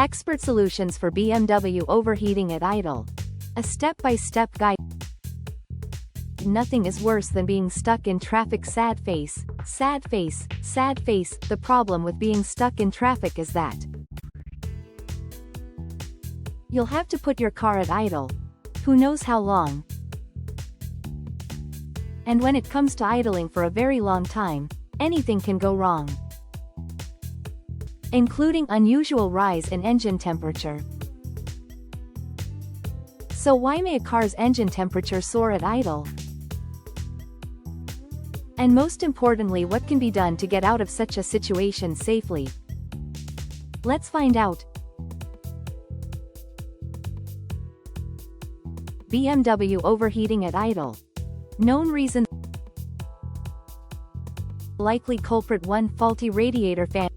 Expert solutions for BMW overheating at idle. A step-by-step guide. Nothing is worse than being stuck in traffic. Sad face, sad face, sad face. The problem with being stuck in traffic is that you'll have to put your car at idle. Who knows how long? And when it comes to idling for a very long time, anything can go wrong, including unusual rise in engine temperature. So why may a car's engine temperature soar at idle? And most importantly, what can be done to get out of such a situation safely? Let's find out. BMW overheating at idle. Known reason. Likely culprit: 1. Faulty radiator fan.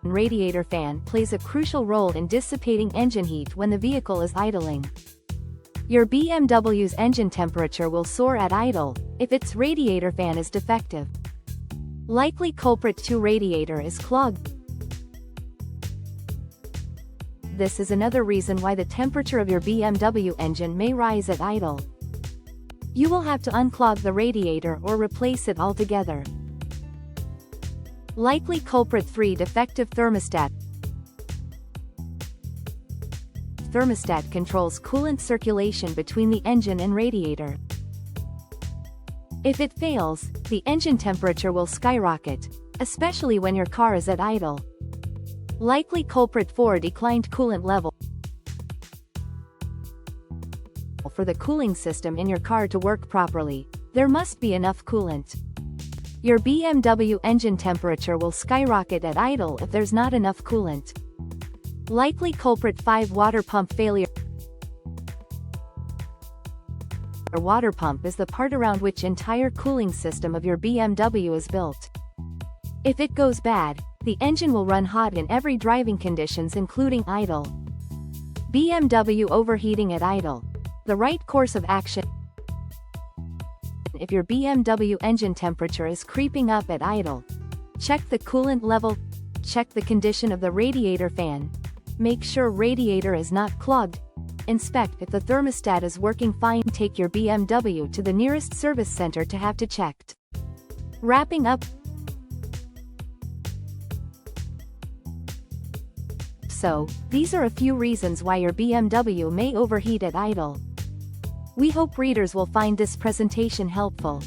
Radiator fan plays a crucial role in dissipating engine heat when the vehicle is idling. Your BMW's engine temperature will soar at idle if its radiator fan is defective. Likely culprit: 2. Radiator is clogged. This is another reason why the temperature of your BMW engine may rise at idle. You will have to unclog the radiator or replace it altogether. Likely culprit: 3. Defective thermostat. Thermostat controls coolant circulation between the engine and radiator. If it fails, the engine temperature will skyrocket, especially when your car is at idle. Likely culprit: 4. Declined coolant level. For the cooling system in your car to work properly, there must be enough coolant. Your BMW engine temperature will skyrocket at idle if there's not enough coolant. Likely culprit: 5. Water pump failure. A water pump is the part around which entire cooling system of your BMW is built. If it goes bad, the engine will run hot in every driving conditions including idle. BMW overheating at idle. The right course of action. If your BMW engine temperature is creeping up at idle, check the coolant level, check the condition of the radiator fan, make sure radiator is not clogged, inspect if the thermostat is working fine, take your BMW to the nearest service center to have it checked. Wrapping up. So, these are a few reasons why your BMW may overheat at idle. We hope readers will find this presentation helpful.